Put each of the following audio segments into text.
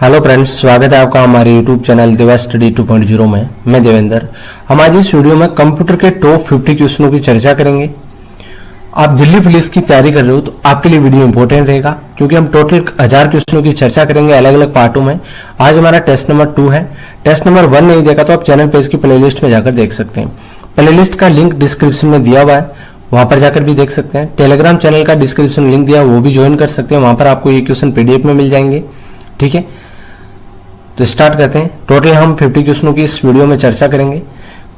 Hello friends, स्वागत है आपका हमारे यूट्यूब चैनल दिवा स्टडी 2.0 में। मैं देवेंद्र। हम आज इस वीडियो में कंप्यूटर के टॉप 50 क्वेश्चनों की चर्चा करेंगे। आप दिल्ली पुलिस की तैयारी कर रहे हो तो आपके लिए वीडियो इंपॉर्टेंट रहेगा, क्योंकि हम टोटल 1000 क्वेश्चनों की चर्चा करेंगे अलग अलग पार्टों में। आज हमारा टेस्ट नंबर 2 है। टेस्ट नंबर 1 नहीं देखा तो आप चैनल पेज की प्लेलिस्ट में जाकर देख सकते हैं। प्लेलिस्ट का लिंक डिस्क्रिप्शन में दिया हुआ है, वहां पर जाकर भी देख सकते हैं। टेलीग्राम चैनल का डिस्क्रिप्शन लिंक दिया, वो भी ज्वाइन कर सकते हैं। वहां पर आपको ये क्वेश्चन पीडीएफ में मिल जाएंगे। ठीक है, तो स्टार्ट करते हैं। टोटल हम 50 क्वेश्चनों की इस वीडियो में चर्चा करेंगे।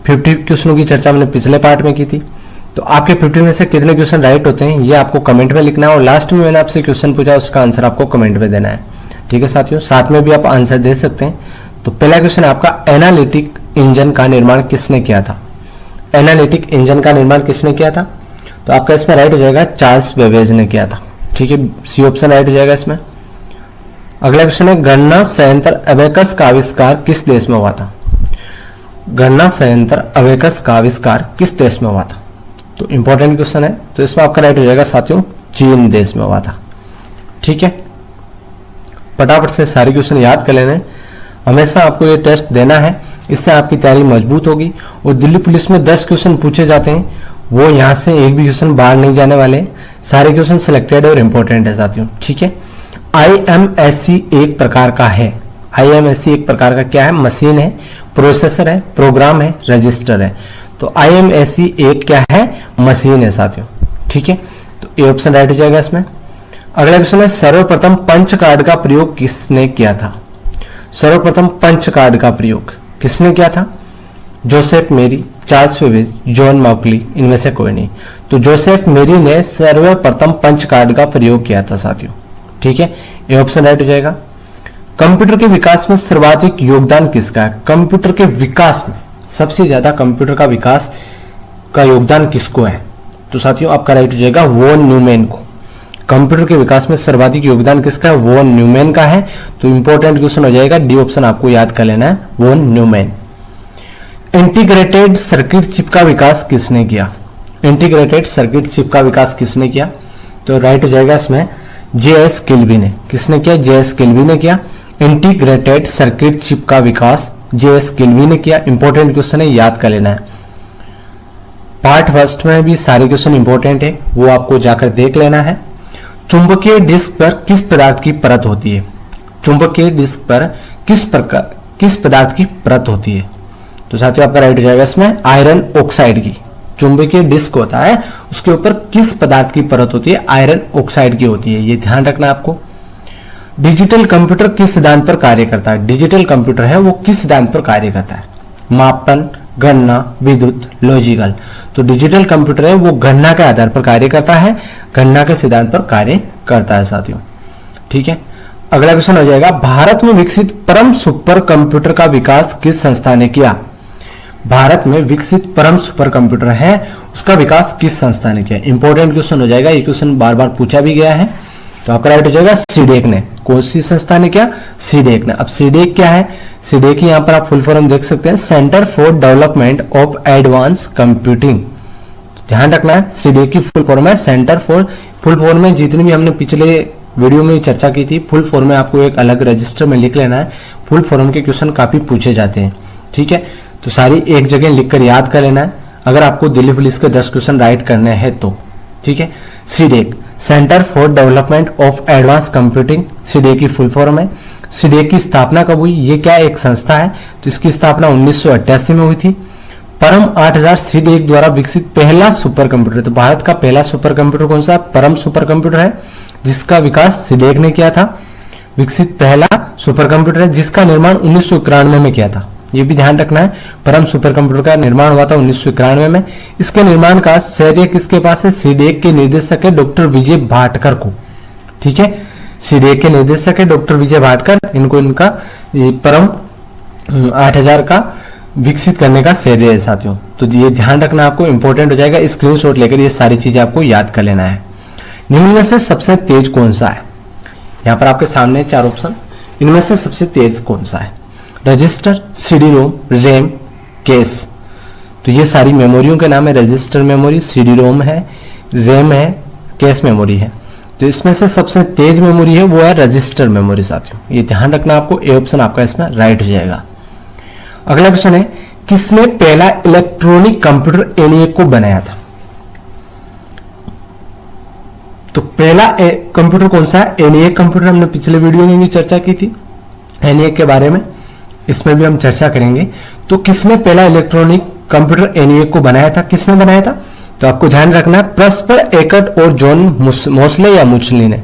50 क्वेश्चनों की चर्चा हमने पिछले पार्ट में की थी। तो आपके 50 में से कितने क्वेश्चन राइट होते हैं ये आपको कमेंट में लिखना है, और लास्ट में मैंने आपसे क्वेश्चन पूछा उसका आंसर आपको कमेंट में देना है। ठीक है साथियों, साथ में भी आप आंसर दे सकते हैं। तो पहला क्वेश्चन है आपका, एनालिटिक इंजन का निर्माण किसने किया था? एनालिटिक इंजन का निर्माण किसने किया था? तो आपका इसमें राइट हो जाएगा चार्ल्स बेबेज ने किया था। ठीक है, सी ऑप्शन राइट हो जाएगा इसमें। अगला क्वेश्चन है, गणना संयंत्र अबेकस का आविष्कार किस देश में हुआ था? गणना संयंत्र अबेकस का आविष्कार किस देश में हुआ था? तो इंपॉर्टेंट क्वेश्चन है, तो इसमें आपका राइट हो जाएगा साथियों चीन देश में हुआ था। ठीक है, फटाफट से सारे क्वेश्चन याद कर लेने। हमेशा आपको ये टेस्ट देना है, इससे आपकी तैयारी मजबूत होगी। और दिल्ली पुलिस में 10 क्वेश्चन पूछे जाते हैं, वो यहाँ से एक भी क्वेश्चन बाहर नहीं जाने वाले। सारे क्वेश्चन सिलेक्टेड और इंपॉर्टेंट है साथियों। ठीक है, IMSC एक प्रकार का है। IMSC एक प्रकार का क्या है? मशीन है, प्रोसेसर है, प्रोग्राम है, रजिस्टर है। तो IMSC एक क्या है? मशीन है साथियों। ठीक है, तो ए ऑप्शन राइट हो जाएगा इसमें। अगला क्वेश्चन है, सर्वप्रथम पंच कार्ड का प्रयोग किसने किया था? सर्वप्रथम पंच कार्ड का प्रयोग किसने किया था? जोसेफ मेरी, चार्ल्स बेबेज, जॉन मॉकली, इनमें से कोई नहीं। तो जोसेफ मेरी ने सर्वप्रथम पंच कार्ड का प्रयोग किया था साथियों। ठीक है, ये ऑप्शन राइट हो जाएगा। कंप्यूटर के विकास में सर्वाधिक योगदान किसका है? कंप्यूटर के विकास में सबसे ज्यादा कंप्यूटर का विकास का योगदान किसको है? तो साथियों आपका राइट हो जाएगा वॉन न्यूमैन को। कंप्यूटर के विकास में सर्वाधिक योगदान किसका है? वॉन न्यूमैन का है। तो इंपॉर्टेंट क्वेश्चन हो जाएगा, डी ऑप्शन आपको याद कर लेना है, von Neumann. Integrated circuit chip का विकास किसने किया? इंटीग्रेटेड सर्किट चिप का विकास किसने किया? तो राइट हो जाएगा इसमें JS किल्बी ने। किसने किया? JS किल्बी ने किया। इंटीग्रेटेड सर्किट चिप का विकास JS किल्बी ने किया। इंपॉर्टेंट क्वेश्चन है, याद कर लेना है। पार्ट फर्स्ट में भी सारे क्वेश्चन इंपॉर्टेंट है, वो आपको जाकर देख लेना है। चुंबकीय डिस्क पर किस पदार्थ की परत होती है? चुंबकीय डिस्क पर किस पदार्थ की परत होती है? तो साथियों आपका राइट हो जाएगा इसमें आयरन ऑक्साइड की। चुंबकीय डिस्क होता है, उसके ऊपर किस पदार्थ की परत होती है? आयरन ऑक्साइड की होती है। ये ध्यान रखना आपको। डिजिटल कंप्यूटर किस सिद्धांत पर कार्य करता है? डिजिटल कंप्यूटर है वो किस सिद्धांत पर कार्य करता है? मापन, गणना, विद्युत, लॉजिकल। तो डिजिटल कंप्यूटर है वो गणना के आधार पर कार्य करता है, गणना के सिद्धांत पर कार्य करता है साथियों। ठीक है, अगला क्वेश्चन हो जाएगा, भारत में विकसित परम सुपर कंप्यूटर का विकास किस संस्था ने किया? भारत में विकसित परम सुपर कंप्यूटर है, उसका विकास किस संस्था ने किया? इंपॉर्टेंट क्वेश्चन हो जाएगा, ये क्वेश्चन बार बार पूछा भी गया है। तो आपका राइट हो जाएगा सीडेक ने। कौन सी संस्था ने किया? सीडेक ने। अब सीडेक क्या है? सीडेक यहाँ पर आप फुल फॉर्म देख सकते हैं, centre for development of advance computing. ध्यान रखना है, सीडेक की फुल फॉर्म है सेंटर फॉर। फुल फॉर्म में जितनी भी हमने पिछले वीडियो में चर्चा की थी, फुल फॉर्म में आपको एक अलग रजिस्टर में लिख लेना है। फुल फॉर्म के क्वेश्चन काफी पूछे जाते हैं। ठीक है, तो सारी एक जगह लिखकर याद कर लेना है अगर आपको दिल्ली पुलिस के 10 क्वेश्चन राइट करने हैं तो। ठीक है, CDAC centre for development of advance computing, CDAC की फुल फॉर्म है। सीडेक की स्थापना कब हुई? ये क्या एक संस्था है, तो इसकी स्थापना 1988 में हुई थी। परम 8000 सीडेक द्वारा विकसित पहला सुपर कंप्यूटर। तो भारत का पहला सुपर कंप्यूटर कौन सा? परम सुपर कंप्यूटर है, जिसका विकास सीडेक ने किया था। विकसित पहला सुपर कंप्यूटर है जिसका निर्माण 1991 में किया था। ये भी ध्यान रखना है, परम सुपर कंप्यूटर का निर्माण हुआ था 1991 में। इसके निर्माण का श्रेय किसके पास है? सीडेक के निदेशक है डॉक्टर विजय भाटकर को। ठीक है, सीडेक के निदेशक है डॉक्टर विजय भाटकर। इनको इनका परम 8000 का विकसित करने का श्रेय है साथियों। तो ये ध्यान रखना आपको, इंपॉर्टेंट हो जाएगा। स्क्रीनशॉट लेकर ये सारी चीजें आपको याद कर लेना है। निम्न में से सबसे तेज कौन सा है? यहाँ पर आपके सामने 4 ऑप्शन, इनमें से सबसे तेज कौन सा है? Register, CD ROM, RAM, cash. तो ये सारी मेमोरियों के नाम है। रजिस्टर मेमोरी, सीडी रोम है, रैम है, कैश मेमोरी है। तो इसमें से सबसे तेज मेमोरी है वो है रजिस्टर मेमोरी साथियों, ये ध्यान रखना आपको, ए ऑप्शन आपका इसमें राइट हो जाएगा। अगला क्वेश्चन है, किसने पहला इलेक्ट्रॉनिक कंप्यूटर एनईएक को बनाया था? तो पहला कंप्यूटर कौन सा है? एनईएक कंप्यूटर। हमने पिछले वीडियो में भी चर्चा की थी एनईएक के बारे में, इसमें भी हम चर्चा करेंगे। तो किसने पहला इलेक्ट्रॉनिक कंप्यूटर एनईएक को बनाया था? किसने बनाया था? तो आपको ध्यान रखना है परस्पर एकट और जॉन मोस्ले या मुचली ने।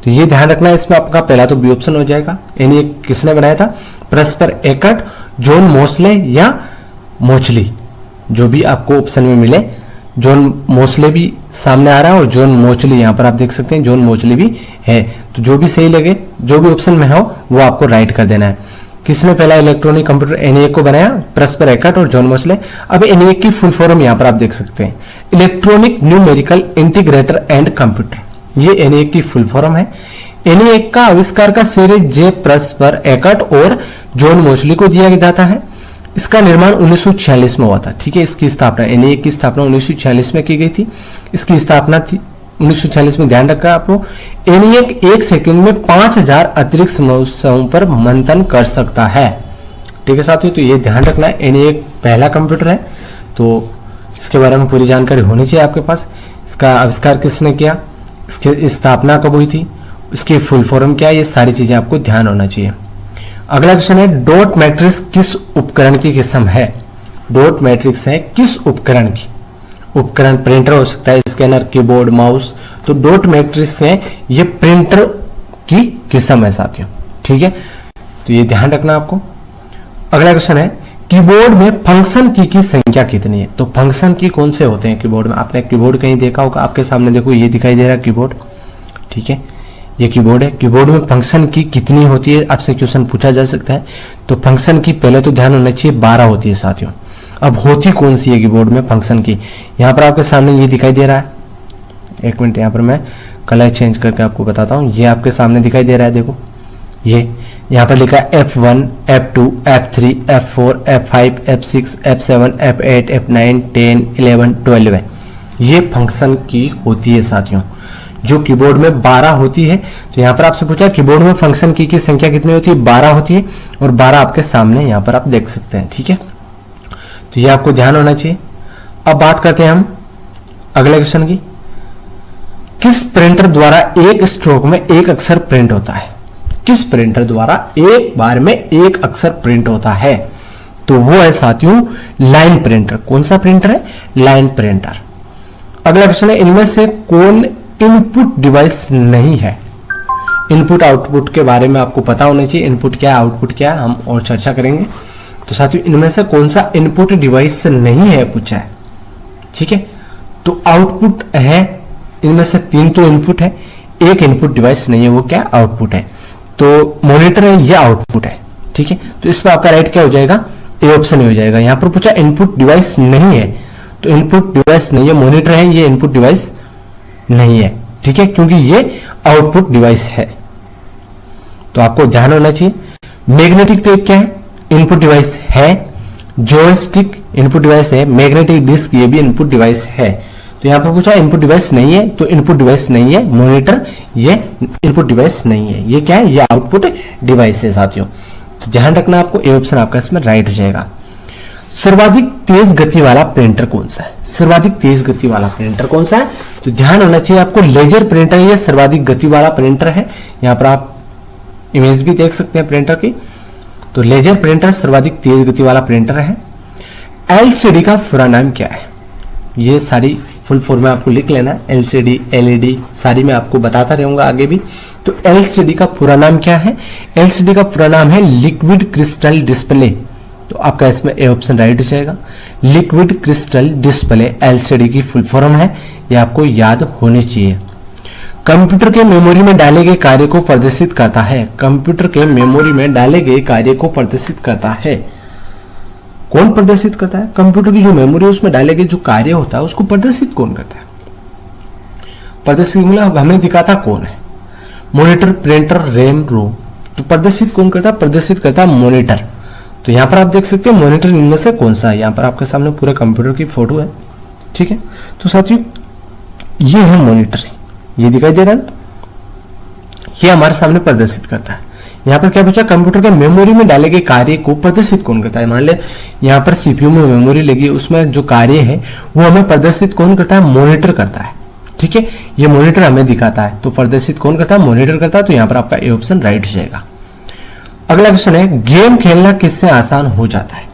तो ये ध्यान रखना है, इसमें आपका पहला तो बी ऑप्शन हो जाएगा। एनईएक किसने बनाया था? परस्पर एकट, जॉन मोस्ले या मोचली, जो भी आपको ऑप्शन में मिले। जॉन मोस्ले भी सामने आ रहा है और जॉन मोचली यहाँ पर आप देख सकते हैं, जॉन मोचली भी है। तो जो भी सही लगे, जो भी ऑप्शन में हो वो आपको राइट कर देना है। किसने पहला इलेक्ट्रॉनिक कंप्यूटर एनईएक को बनाया? परस्पर एकट और जॉन मोस्ले। अब एनईएक की फुल फॉर्म यहाँ पर आप देख सकते हैं, electronic numerical integrator and computer. ये एनईएक की फुल फॉर्म है। एनईएक का आविष्कार का श्रेय जे परस्पर एकट और जॉन मोस्ली को दिया जाता है। इसका निर्माण 1946 में हुआ था। ठीक है, इसकी स्थापना, एनईएक की स्थापना 1946 में की गई थी। इसकी स्थापना थी 1946 में, ध्यान रखा आपको। एनईएक 1 सेकंड में 5000 अतिरिक्त समस्याओं पर मंथन कर सकता है। ठीक है साथियों, तो ये ध्यान रखना है, एनईएक पहला कंप्यूटर है, तो इसके बारे में पूरी जानकारी होनी चाहिए आपके पास। इसका आविष्कार किसने किया, इसकी स्थापना कब हुई थी, इसकी फुल फॉर्म क्या है, ये सारी चीजें आपको ध्यान होना चाहिए। अगला क्वेश्चन है, डॉट मैट्रिक्स किस उपकरण की किस्म है? डॉट मैट्रिक्स है किस उपकरण की? उपकरण प्रिंटर हो सकता है, स्कैनर, कीबोर्ड, माउस। तो डॉट मैट्रिक्स है ये प्रिंटर की किस्म है साथियों। ठीक है, तो ये ध्यान रखना आपको। अगला क्वेश्चन है, कीबोर्ड में फंक्शन की संख्या कितनी है? तो फंक्शन की कौन से होते हैं कीबोर्ड में? आपने कीबोर्ड कहीं देखा होगा, आपके सामने देखो ये दिखाई दे रहा है कीबोर्ड। ठीक है, ये कीबोर्ड है। कीबोर्ड में फंक्शन की कितनी होती है, आपसे क्वेश्चन पूछा जा सकता है। तो फंक्शन की पहले तो ध्यान होना चाहिए 12 होती है साथियों। अब होती कौन सी है कीबोर्ड में फंक्शन की? यहाँ पर आपके सामने ये दिखाई दे रहा है, एक मिनट यहाँ पर मैं कलर चेंज करके आपको बताता हूँ। ये आपके सामने दिखाई दे रहा है, देखो ये यहाँ पर लिखा है F1, F2, F3, F4, F5, F6, F7, F8, F9, 10, 11, 12 है। ये फंक्शन की होती है साथियों, जो कीबोर्ड में 12 होती है। तो यहाँ पर आपसे पूछा कीबोर्ड में फंक्शन की संख्या कितनी होती है? 12 होती है, और 12 आपके सामने यहाँ पर आप देख सकते हैं। ठीक है, तो ये आपको ध्यान होना चाहिए। अब बात करते हैं हम अगले क्वेश्चन की, किस प्रिंटर द्वारा एक स्ट्रोक में एक अक्षर प्रिंट होता है? किस प्रिंटर द्वारा एक बार में एक अक्षर प्रिंट होता है? तो वो है साथियों लाइन प्रिंटर। कौन सा प्रिंटर है? Line printer. अगला क्वेश्चन है, इनमें से कौन इनपुट डिवाइस नहीं है? इनपुट आउटपुट के बारे में आपको पता होना चाहिए, इनपुट क्या है आउटपुट क्या है, हम और चर्चा करेंगे। तो साथियों इनमें से कौन सा इनपुट डिवाइस नहीं है पूछा है। ठीक है, तो आउटपुट है, इनमें से 3 तो इनपुट है, एक इनपुट डिवाइस नहीं है, वो क्या? आउटपुट है। तो मॉनिटर है, ये आउटपुट है। ठीक है, तो इसमें आपका राइट क्या हो जाएगा? ए ऑप्शन हो जाएगा। यहां पर पूछा इनपुट डिवाइस नहीं है, तो इनपुट डिवाइस नहीं है, मॉनिटर है, ये इनपुट डिवाइस नहीं है। ठीक है, क्योंकि ये आउटपुट डिवाइस है, तो आपको ध्यान होना चाहिए। मैग्नेटिक टेप क्या है? इनपुट डिवाइस है। जॉयस्टिक इनपुट डिवाइस है। मैग्नेटिक डिस्क ये भी इनपुट डिवाइस है। तो यहां पर पूछा इनपुट डिवाइस नहीं है, तो इनपुट डिवाइस नहीं है। मॉनिटर ये इनपुट डिवाइस नहीं है, ये क्या है? ये आउटपुट डिवाइस है साथियों। तो ध्यान रखना आपको, ए ऑप्शन आपका इसमें राइट हो जाएगा। सर्वाधिक तेज गति वाला प्रिंटर कौन सा है? सर्वाधिक तेज गति वाला प्रिंटर कौन सा है? तो ध्यान होना चाहिए आपको, लेजर प्रिंटर ये सर्वाधिक गति वाला प्रिंटर है। यहां पर आप इमेज भी देख सकते हैं प्रिंटर की। तो लेजर प्रिंटर सर्वाधिक तेज गति वाला प्रिंटर है। एलसीडी का पूरा नाम क्या है? ये सारी फुल फॉर्म में आपको लिख लेना है, एलसीडी, एलईडी सारी मैं आपको बताता रहूंगा आगे भी। तो एलसीडी का पूरा नाम क्या है? एलसीडी का पूरा नाम है लिक्विड क्रिस्टल डिस्प्ले। तो आपका इसमें ए ऑप्शन राइट हो जाएगा। लिक्विड क्रिस्टल डिस्प्ले एलसीडी की फुल फॉर्म है, ये आपको याद होनी चाहिए। कंप्यूटर के मेमोरी में डाले गए कार्य को प्रदर्शित करता है। कंप्यूटर के मेमोरी में डाले गए कार्य को प्रदर्शित करता है। कौन प्रदर्शित करता है? कंप्यूटर की जो मेमोरी है उसमें डाले गए जो कार्य होता है उसको प्रदर्शित कौन करता है? प्रदर्शित मतलब हमें दिखाता कौन है? मॉनिटर, प्रिंटर, रैम, रोम। तो प्रदर्शित कौन करता है? प्रदर्शित करता है मॉनिटर। तो यहां पर आप देख सकते हैं मॉनिटर इनमें से कौन सा है। यहां पर आपके सामने पूरे कंप्यूटर की फोटो है। ठीक है, तो साथियों ये है मॉनिटर, ये दिखाई दे रहा है। ये हमारे सामने प्रदर्शित करता है। यहाँ पर क्या पूछा, कंप्यूटर के मेमोरी में डाले गए कार्य को प्रदर्शित कौन करता है। मान ले यहाँ पर सीपीयू में मेमोरी लगी है, उसमें जो कार्य है वो हमें प्रदर्शित कौन करता है, मॉनिटर करता है। ठीक है, ये मॉनिटर हमें दिखाता है, तो प्रदर्शित कौन करता है, मॉनिटर करता है। तो यहाँ पर आपका ए ऑप्शन राइट हो जाएगा। अगला क्वेश्चन है, गेम खेलना किससे आसान हो जाता है।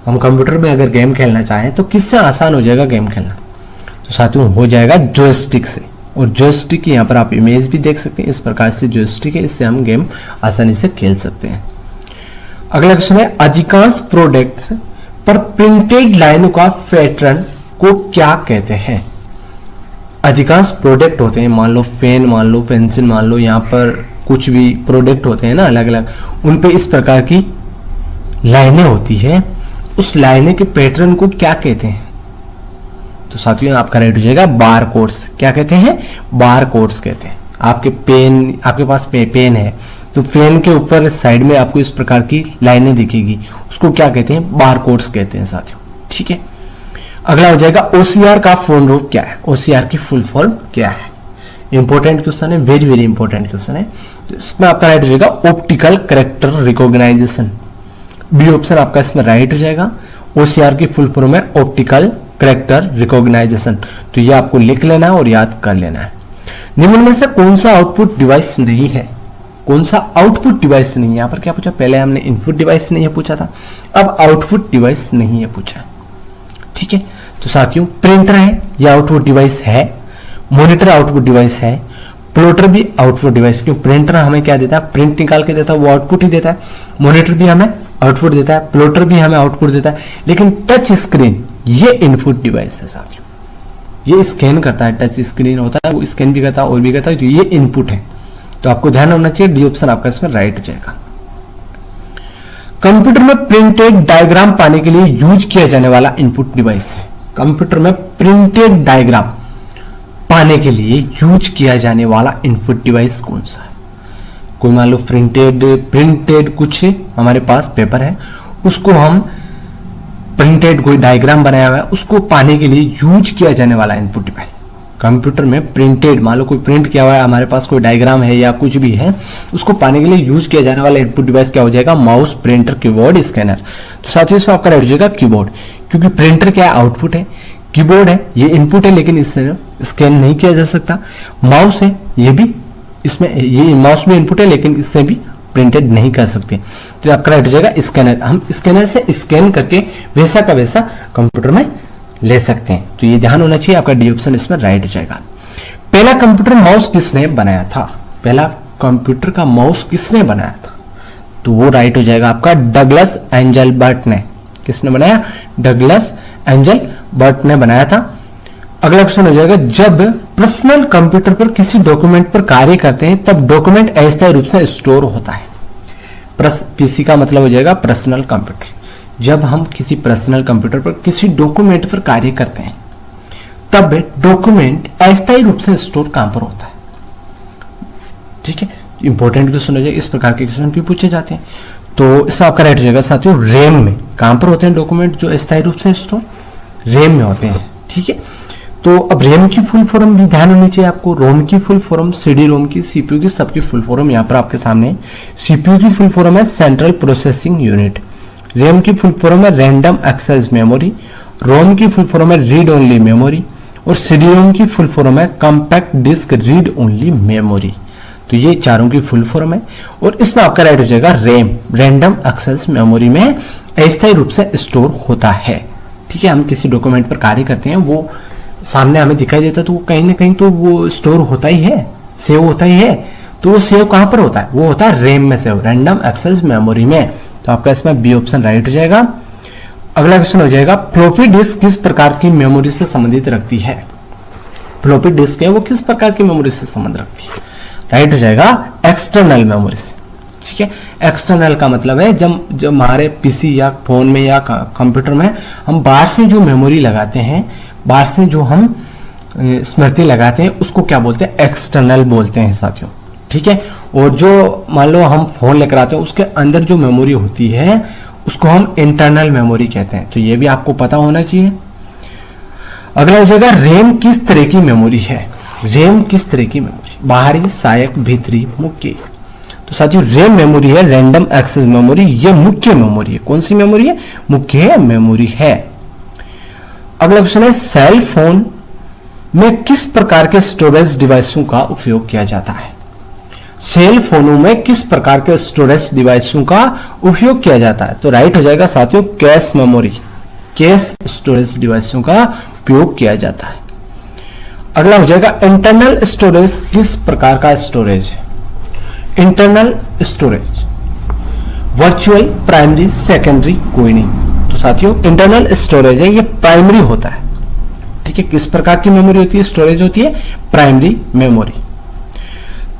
हम कंप्यूटर में अगर गेम खेलना चाहें तो किससे आसान हो जाएगा गेम खेलना, तो साथियों हो जाएगा जॉयस्टिक से। और जॉयस्टिक की यहाँ पर आप इमेज भी देख सकते हैं, इस प्रकार से जॉयस्टिक है, इससे हम गेम आसानी से खेल सकते हैं। अगला क्वेश्चन है, अधिकांश प्रोडक्ट्स पर प्रिंटेड लाइनों का पैटर्न को क्या कहते हैं। अधिकांश प्रोडक्ट होते हैं, मान लो पेन, मान लो पेंसिल, मान लो यहाँ पर कुछ भी प्रोडक्ट होते हैं ना अलग अलग, उन पे इस प्रकार की लाइनें होती है, उस लाइनें के पैटर्न को क्या कहते हैं। तो साथियों आपका राइट हो जाएगा बार कोड्स। क्या कहते हैं, बार कोड्स कहते हैं। आपके पेन, आपके पास पेन है तो पेन के ऊपर साइड में आपको इस प्रकार की लाइनें दिखेगी, उसको क्या कहते हैं, बार कोड्स कहते हैं साथियों। ठीक है, अगला हो जाएगा ओसीआर का फुल रूप क्या है। ओसीआर की फुल फॉर्म क्या है, इंपॉर्टेंट क्वेश्चन है, वेरी वेरी इंपॉर्टेंट क्वेश्चन है। तो इसमें आपका राइट हो जाएगा optical character recognition. B option आपका इसमें राइट हो जाएगा। ओसीआर की फुल फॉर्म है ऑप्टिकल कैरेक्टर रिकॉग्नाइजेशन। तो ये आपको लिख लेना है और याद कर लेना है। निम्न में से कौन सा आउटपुट डिवाइस नहीं है, कौन सा आउटपुट डिवाइस नहीं है। यहाँ पर क्या पूछा, पहले हमने इनपुट डिवाइस नहीं है पूछा था, अब आउटपुट डिवाइस नहीं है पूछा। ठीक है, तो साथियों प्रिंटर है, ये आउटपुट डिवाइस है। मॉनिटर आउटपुट डिवाइस है। प्लॉटर भी आउटपुट डिवाइस, क्यों, प्रिंटर हमें क्या देता है, प्रिंट निकाल के देता है, वो आउटपुट ही देता है। मॉनिटर भी हमें आउटपुट देता है, प्लॉटर भी हमें आउटपुट देता है। लेकिन टच स्क्रीन ये इनपुट डिवाइस है साथियों, ये स्कैन करता है, टच स्क्रीन होता है, वो स्कैन भी करता है और भी करता है, तो ये इनपुट है। तो आपको ध्यान होना चाहिए, डी ऑप्शन आपका इसमें राइट हो जाएगा। कंप्यूटर में प्रिंटेड डायग्राम पाने के लिए यूज किया जाने वाला इनपुट डिवाइस है। कंप्यूटर में प्रिंटेड डायग्राम पाने के लिए यूज किया जाने वाला इनपुट डिवाइस कौन सा है। कोई मान लो प्रिंटेड कुछ हमारे पास पेपर है, उसको हम प्रिंटेड कोई डायग्राम बनाया हुआ है, उसको पाने के लिए यूज किया जाने वाला इनपुट डिवाइस। कंप्यूटर में प्रिंटेड, मान लो कोई प्रिंट किया हुआ है, हमारे पास कोई डायग्राम है या कुछ भी है, उसको पाने के लिए यूज किया जाने वाला इनपुट डिवाइस क्या हो जाएगा, माउस, प्रिंटर, कीबोर्ड, स्कैनर। तो साथियों इसमें आपका राइट हो जाएगा कीबोर्ड, क्योंकि प्रिंटर क्या है, आउटपुट है, कीबोर्ड है ये इनपुट है, लेकिन इससे स्कैन नहीं किया जा सकता। माउस है, ये भी इसमें, ये माउस में इनपुट है, लेकिन इससे भी प्रिंटेड नहीं कर सकते। तो आपका राइट हो जाएगा स्कैनर। हम स्कैनर से स्कैन करके वैसा का वैसा कंप्यूटर में ले सकते हैं। तो ये ध्यान होना चाहिए, आपका डी ऑप्शन इसमें राइट हो जाएगा। पहला कंप्यूटर माउस किसने बनाया था, पहला कंप्यूटर का माउस किसने बनाया था, तो वो राइट हो जाएगा आपका डगलस एंजलबर्ट ने। किसने बनाया, डगलस एंजलबर्ट ने बनाया था। अगला क्वेश्चन हो जाएगा, जब पर्सनल कंप्यूटर पर किसी डॉक्यूमेंट पर कार्य करते हैं तब डॉक्यूमेंट अस्थायी रूप से स्टोर होता है। पीसी का मतलब हो जाएगा पर्सनल कंप्यूटर। जब हम किसी पर्सनल कंप्यूटर पर किसी डॉक्यूमेंट पर कार्य करते हैं तब डॉक्यूमेंट अस्थायी रूप से स्टोर कहां पर होता है। ठीक है, इंपॉर्टेंट क्वेश्चन हो जाएगा, इस प्रकार के क्वेश्चन भी पूछे जाते हैं। तो इसमें आपका राइट हो जाएगा साथियों रैम में। कहां पर होते हैं डॉक्यूमेंट जो अस्थायी रूप से स्टोर, रैम में होते हैं। ठीक है, तो अब रैम की फुल फॉर्म भी ध्यान होनी चाहिए आपको। रोम की फुल फॉर्म, सीडी रोम की, सीपीयू की, सबकी फुल फॉर्म यहाँ पर आपके सामने। सीपीयू की फुल फॉर्म है सेंट्रल प्रोसेसिंग यूनिट। रैम की फुल फॉर्म है रैंडम एक्सेस मेमोरी। रोम की फुल फॉर्म है रीड ओनली मेमोरी। और सीडी रोम की फुल फॉर्म है compact disc read only memory. तो ये चारों की फुल फॉर्म है। और इसमें आपका राइट हो जाएगा रैम, रैंडम एक्सेस मेमोरी में अस्थायी रूप से स्टोर होता है। ठीक है, हम किसी डॉक्यूमेंट पर कार्य करते हैं, वो सामने हमें दिखाई देता है, तो कहीं ना कहीं तो वो स्टोर होता ही है, सेव होता ही है। तो वो सेव कहां पर होता है, वो होता है रैम में सेव, रैंडम एक्सेस मेमोरी में। तो आपका इसमें बी ऑप्शन राइट हो जाएगा। अगला क्वेश्चन हो जाएगा, फ्लॉपी डिस्क किस प्रकार की मेमोरी से संबंधित रखती है। फ्लॉपी डिस्क है वो किस प्रकार की मेमोरी से संबंध रखती है, राइट हो जाएगा एक्सटर्नल मेमोरी से। ठीक है, एक्सटर्नल का मतलब है जब हमारे पीसी या फोन में या कंप्यूटर में हम बाहर से जो मेमोरी लगाते हैं, बाहर से जो हम स्मृति लगाते हैं, उसको क्या बोलते हैं, एक्सटर्नल बोलते हैं साथियों। ठीक है, और जो मान लो हम फोन लेकर आते हैं, उसके अंदर जो मेमोरी होती है उसको हम इंटरनल मेमोरी कहते हैं। तो ये भी आपको पता होना चाहिए। अगला हो जाएगा, रैम किस तरह की मेमोरी है। रैम किस तरह की मेमोरी, बाहरी, सहायक, भीतरी, मुख्य। तो साथियों रैम मेमोरी है रैंडम एक्सेस मेमोरी, ये मुख्य मेमोरी है। कौन सी मेमोरी है? मुख्य मेमोरी है। अगला क्वेश्चन है सेल फोन में किस प्रकार के स्टोरेज डिवाइसों का उपयोग किया जाता है? सेल फोनों में किस प्रकार के स्टोरेज डिवाइसों का उपयोग किया जाता है? तो राइट हो जाएगा साथियों कैश मेमोरी, कैश स्टोरेज डिवाइसों का उपयोग किया जाता है। अगला हो जाएगा इंटरनल स्टोरेज किस प्रकार का स्टोरेज है? Internal storage virtual, primary, secondary, कोई नहीं। तो साथियों इंटरनल स्टोरेज है ये प्राइमरी होता है। ठीक है, किस प्रकार की मेमोरी होती है? स्टोरेज होती है प्राइमरी मेमोरी।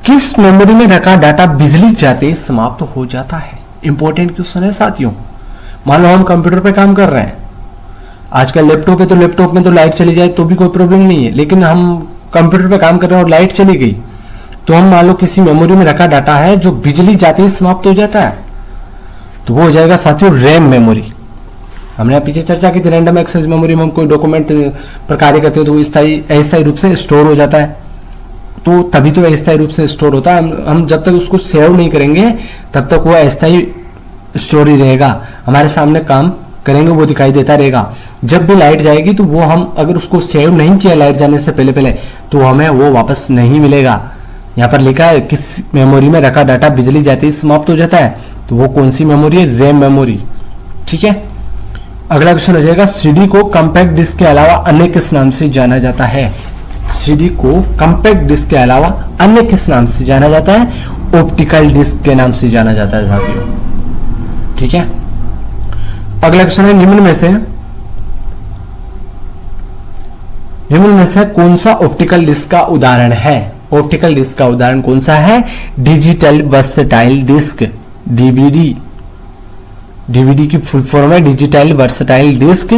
किस मेमोरी में रखा डाटा बिजली जाते ही समाप्त हो जाता है? इंपॉर्टेंट क्वेश्चन है साथियों। मान लो हम कंप्यूटर पे काम कर रहे हैं, आजकल लैपटॉप है तो लैपटॉप में तो लाइट चली जाए तो भी कोई प्रॉब्लम नहीं है, लेकिन हम कंप्यूटर पे काम कर रहे हैं और लाइट चली गई तो हम मान लो किसी मेमोरी में रखा डाटा है जो बिजली जाते ही समाप्त हो जाता है, तो वो हो जाएगा साथियों रैम मेमोरी। हमने पीछे चर्चा की थी रैंडम एक्सेस मेमोरी में हम कोई डॉक्यूमेंट पर कार्य करते हो तो अस्थायी रूप से स्टोर हो जाता है, तो तभी तो अस्थायी रूप से स्टोर होता है। हम जब तक उसको सेव नहीं करेंगे तब तक वो अस्थायी स्टोर ही रहेगा, हमारे सामने काम करेंगे वो दिखाई देता रहेगा। जब भी लाइट जाएगी तो वो हम अगर उसको सेव नहीं किया लाइट जाने से पहले तो हमें वो वापस नहीं मिलेगा। यहाँ पर लिखा है किस मेमोरी में रखा डाटा बिजली जाते ही समाप्त हो जाता है, तो वो कौन सी मेमोरी है? RAM memory. ठीक है, अगला क्वेश्चन हो जाएगा सीडी को कॉम्पैक्ट डिस्क के अलावा अन्य किस नाम से जाना जाता है? सीडी को कॉम्पैक्ट डिस्क के अलावा अन्य किस नाम से जाना जाता है? ऑप्टिकल डिस्क के नाम से जाना जाता है साथियों। ठीक है, अगला क्वेश्चन है निम्न में से कौन सा ऑप्टिकल डिस्क का उदाहरण है? ऑप्टिकल डिस्क का उदाहरण कौन सा है? Digital versatile disc, DVD. DVD की फुल फॉर्म है डिजिटल वर्सटाइल डिस्क,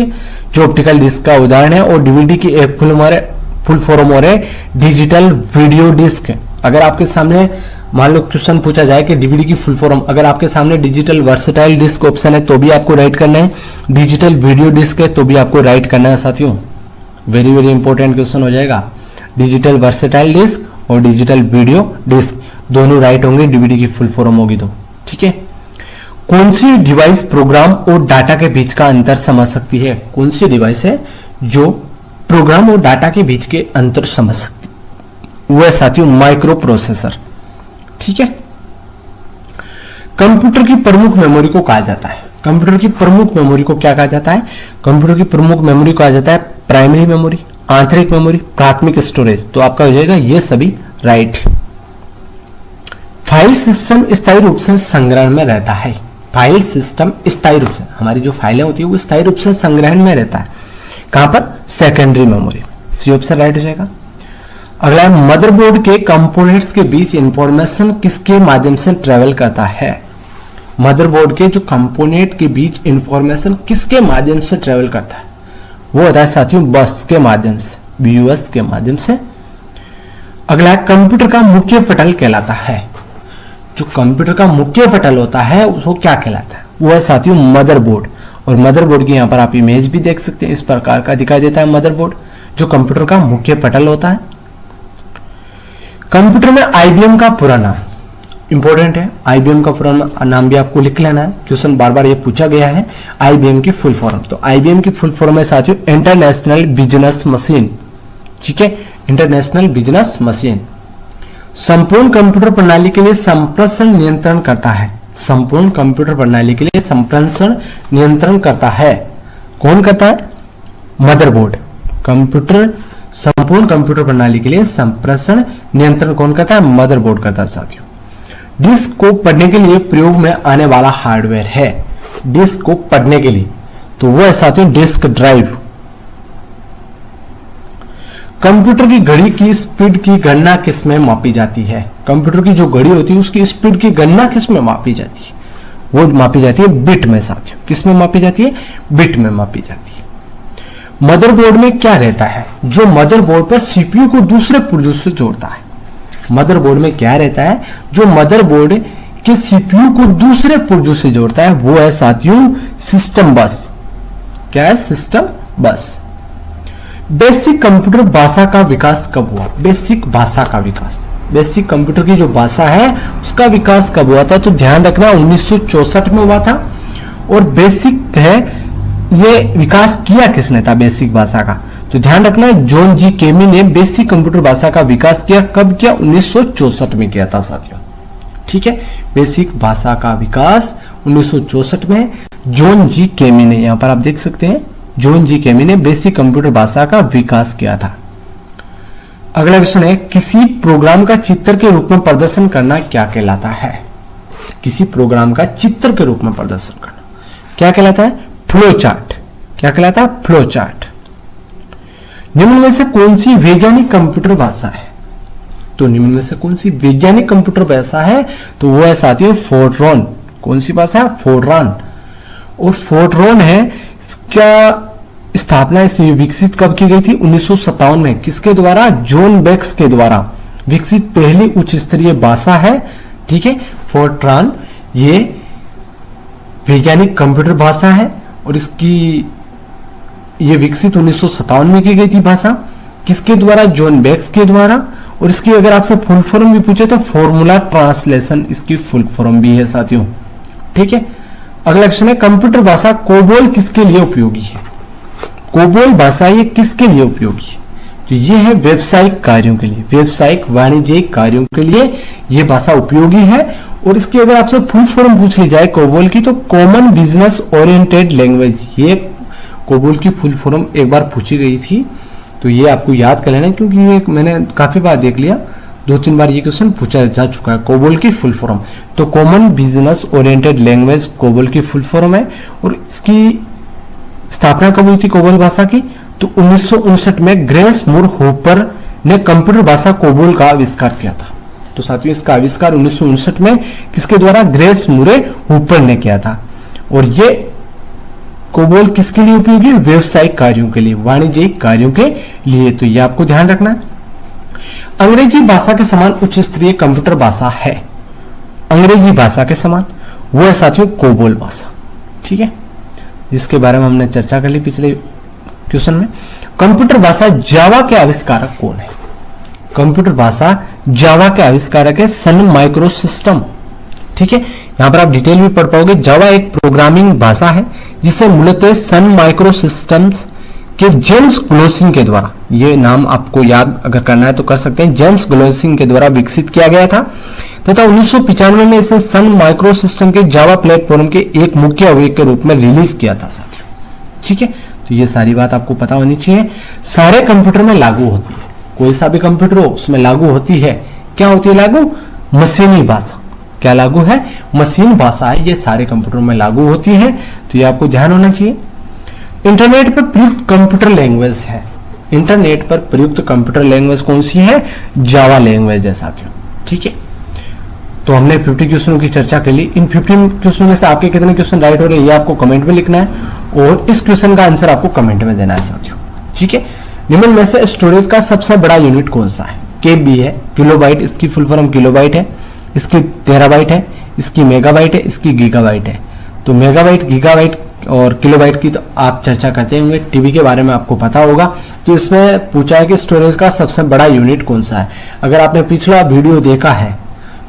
जो ऑप्टिकल डिस्क का उदाहरण है। और डीवीडी की एक फुल फॉर्म और है डिजिटल वीडियो डिस्क। अगर आपके सामने मान लो क्वेश्चन पूछा जाए कि डीवीडी की फुल फॉर्म, अगर आपके सामने डिजिटल वर्सटाइल डिस्क ऑप्शन है तो भी आपको राइट करना है, डिजिटल वीडियो डिस्क है तो भी आपको राइट करना है साथियों। वेरी वेरी इंपॉर्टेंट क्वेश्चन हो जाएगा। डिजिटल वर्सटाइल डिस्क और डिजिटल वीडियो डिस्क दोनों राइट होंगे, डीवीडी की फुल फॉर्म होगी तो। ठीक है, कौन सी डिवाइस प्रोग्राम और डाटा के बीच का अंतर समझ सकती है? कौन सी डिवाइस है जो प्रोग्राम और डाटा के बीच के अंतर समझ सकती है? वो है साथियों माइक्रो प्रोसेसर। ठीक है, कंप्यूटर की प्रमुख मेमोरी को कहा जाता है? कंप्यूटर की प्रमुख मेमोरी को क्या कहा जाता है? कंप्यूटर की प्रमुख मेमोरी को कहा जाता है प्राइमरी मेमोरी, आंतरिक मेमोरी, प्राथमिक स्टोरेज। तो आपका हो जाएगा ये सभी राइट। फाइल सिस्टम स्थायी रूप से संग्रहण में रहता है? फाइल सिस्टम स्थायी रूप से, हमारी जो फाइलें होती है वो स्थायी रूप से संग्रहण में रहता है। कहां पर? Secondary memory. C option right हो जाएगा। अगला है मदरबोर्ड के कंपोनेंट्स के बीच इंफॉर्मेशन किसके माध्यम से ट्रेवल करता है? मदरबोर्ड के जो कंपोनेंट के बीच इंफॉर्मेशन किसके माध्यम से ट्रेवल करता है? वो होता है साथियों बस के माध्यम से, BUS के माध्यम से। अगला है कंप्यूटर का मुख्य पटल कहलाता है? जो कंप्यूटर का मुख्य पटल होता है उसको क्या कहलाता है? वो है साथियों मदरबोर्ड। और मदरबोर्ड की यहाँ पर आप इमेज भी देख सकते हैं, इस प्रकार का दिखाई देता है मदरबोर्ड, जो कंप्यूटर का मुख्य पटल होता है। कंप्यूटर में IBM का पूरा नाम इंपॉर्टेंट है, IBM का पूरा नाम भी आपको लिख लेना है, क्वेश्चन बार बार ये पूछा गया है। IBM की फुल फॉर्म, तो IBM की फुल फॉर्म है साथियों इंटरनेशनल बिजनेस मशीन। ठीक है, इंटरनेशनल बिजनेस मशीन। संपूर्ण कंप्यूटर प्रणाली के लिए संप्रेषण नियंत्रण करता है? संपूर्ण कंप्यूटर प्रणाली के लिए संप्रेषण नियंत्रण करता है कौन करता है? मदरबोर्ड। कंप्यूटर संपूर्ण कंप्यूटर प्रणाली के लिए संप्रेषण नियंत्रण कौन करता है? मदरबोर्ड करता है साथियों। डिस्क को पढ़ने के लिए प्रयोग में आने वाला हार्डवेयर है? डिस्क को पढ़ने के लिए तो वो है साथियों डिस्क ड्राइव। कंप्यूटर की घड़ी की स्पीड की गणना किस में मापी जाती है? कंप्यूटर की जो घड़ी होती है उसकी स्पीड की गणना किस में मापी जाती है? वो मापी जाती है बिट में साथियों। किस में मापी जाती है? बिट में मापी जाती है। मदरबोर्ड में क्या रहता है जो मदरबोर्ड पर CPU को दूसरे पुर्जों से जोड़ता है? मदरबोर्ड में क्या रहता है जो मदरबोर्ड के CPU को दूसरे पुर्जों से जोड़ता है? वो है साथियों सिस्टम बस। क्या है? सिस्टम बस। बेसिक कंप्यूटर भाषा का विकास कब हुआ? बेसिक भाषा का विकास बेसिक कंप्यूटर की जो भाषा है उसका विकास कब हुआ था, तो ध्यान रखना 1964 में हुआ था। और बेसिक है, ये विकास किया किसने था बेसिक भाषा का, तो ध्यान रखना जॉन जी केमी ने बेसिक कंप्यूटर भाषा का विकास किया। कब किया, 1964 में किया था साथियों। ठीक है, बेसिक भाषा का विकास 1964 में जॉन जी केमी ने, यहां पर आप देख सकते हैं जॉन जी केमी ने बेसिक कंप्यूटर भाषा का विकास किया था। अगला क्वेश्चन है, किसी प्रोग्राम का चित्र के रूप में प्रदर्शन करना क्या कहलाता है। किसी प्रोग्राम का चित्र के रूप में प्रदर्शन करना क्या कहलाता है, फ्लो चार्ट। क्या कहलाता है, फ्लो चार्ट। निम्न में से कौन सी वैज्ञानिक कंप्यूटर भाषा है, तो निम्न में से कौन सी वैज्ञानिक कंप्यूटर भाषा है, तो वो है साथियों फोर्ट्रॉन। कौन सी भाषा है, फोर्ट्रॉन। और फोर्ट्रॉन है, इसका स्थापना इसे विकसित कब की गई थी, 1957 में। किसके द्वारा, जॉन बेक्स के द्वारा विकसित पहली उच्च स्तरीय भाषा है। ठीक है, फोर्ट्रॉन ये वैज्ञानिक कंप्यूटर भाषा है और इसकी ये विकसित 1957 में की गई थी भाषा। किसके द्वारा, जॉन बेक्स के द्वारा। और इसकी अगर आपसे फुल फॉर्म भी पूछे तो फॉर्मूला ट्रांसलेशन इसकी फुल फॉर्म भी है साथियों। ठीक है, अगला क्वेश्चन है, कंप्यूटर भाषा कोबोल किसके लिए उपयोगी है। कोबोल भाषा ये किसके लिए उपयोगी है, तो ये है व्यवसायिक कार्यों के लिए, व्यवसायिक वाणिज्यिक कार्यों के लिए ये भाषा उपयोगी है। और इसकी अगर आपसे फुल फॉर्म पूछ ली जाए कोबोल की, तो कॉमन बिजनेस ओरिएंटेड लैंग्वेज, ये कोबोल की फुल फॉर्म एक बार पूछी गई थी, तो ये आपको याद कर लेना, क्योंकि ये मैंने काफी बार देख लिया, 2-3 बार ये क्वेश्चन पूछा जा चुका है। कोबोल की फुल फॉर्म, तो common business oriented language COBOL की फुल फॉर्म है। और इसकी स्थापना कब हुई थी कोबोल भाषा की, तो 1959 में ग्रेस मूर हूपर ने कंप्यूटर भाषा कोबोल का आविष्कार किया था। तो साथियों इसका आविष्कार 1959 में किसके द्वारा, ग्रेस मूरे हूपर ने किया था। और ये कोबोल किसके लिए उपयोगी, व्यवसायिक कार्यों के लिए, वाणिज्यिक कार्यों के लिए, तो ये आपको ध्यान रखना है। अंग्रेजी भाषा के समान उच्च स्तरीय कंप्यूटर भाषा है, अंग्रेजी भाषा के समान, वो है साथियों कोबोल भाषा। ठीक है, जिसके बारे में हमने चर्चा कर ली पिछले क्वेश्चन में। कंप्यूटर भाषा जावा के आविष्कारक कौन है, कंप्यूटर भाषा जावा के आविष्कारक है सन माइक्रो सिस्टम। ठीक है, यहां पर आप डिटेल भी पढ़ पाओगे। जावा एक प्रोग्रामिंग भाषा है जिसे मूलतः सन माइक्रो सिस्टम्स के जेम्स ग्लोसिंग के द्वारा, ये नाम आपको याद अगर करना है तो कर सकते हैं, जेम्स ग्लोसिंग के द्वारा विकसित किया गया था तथा 1995 में इसे सन माइक्रो सिस्टम के जावा प्लेटफॉर्म के एक मुख्य अवयव के रूप में रिलीज किया था साथियों। ठीक है, तो ये सारी बात आपको पता होनी चाहिए, सारे कंप्यूटर में लागू होती है, कोई सा भी कंप्यूटर हो उसमें लागू होती है। क्या होती है लागू, मशीनी भाषा। क्या लागू है, मशीन भाषा है, ये सारे कंप्यूटर में लागू होती है, तो ये आपको ध्यान होना चाहिए। इंटरनेट पर प्रयुक्त कंप्यूटर लैंग्वेज है, इंटरनेट पर प्रयुक्त कंप्यूटर लैंग्वेज कौन सी है, जावा लैंग्वेज है साथियों। ठीक है, तो हमने 50 क्वेश्चनों की चर्चा कर ली। इन 50 क्वेश्चनों में से आपके कितने क्वेश्चन राइट हो रहे हैं ये आपको कमेंट में लिखना है, और इस क्वेश्चन का आंसर आपको कमेंट में देना है साथियों। ठीक है, निम्न में से स्टोरेज का सबसे बड़ा यूनिट कौन सा है, केबी है, किलोबाइट, इसकी फुल फॉर्म किलोबाइट है, इसकी टेराबाइट है, इसकी मेगाबाइट है, इसकी गीगाबाइट है। तो मेगाबाइट, गीगाबाइट और किलोबाइट की तो आप चर्चा करते होंगे, टीबी के बारे में आपको पता होगा। तो इसमें पूछा है कि स्टोरेज का सबसे बड़ा यूनिट कौन सा है। अगर आपने पिछला वीडियो देखा है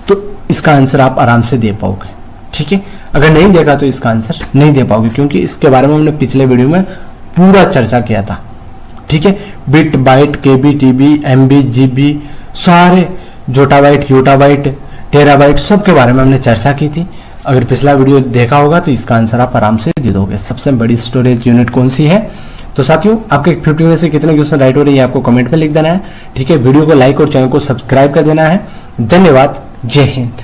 तो इसका आंसर आप आराम से दे पाओगे। ठीक है, अगर नहीं देखा तो इसका आंसर नहीं दे पाओगे, क्योंकि इसके बारे में हमने पिछले वीडियो में पूरा चर्चा किया था। ठीक है, बिट, बाइट, केबी, टीबी, एमबी, जीबी, सारे जोटाबाइट, योटाबाइट, टेराबाइट, सब के बारे में हमने चर्चा की थी। अगर पिछला वीडियो देखा होगा तो इसका आंसर आप आराम से दे दोगे। सबसे बड़ी स्टोरेज यूनिट कौन सी है। तो साथियों आपके 50 में से कितने क्वेश्चन राइट हो रहे हैं आपको कमेंट में लिख देना है। ठीक है, वीडियो को लाइक और चैनल को सब्सक्राइब कर देना है। धन्यवाद, जय हिंद।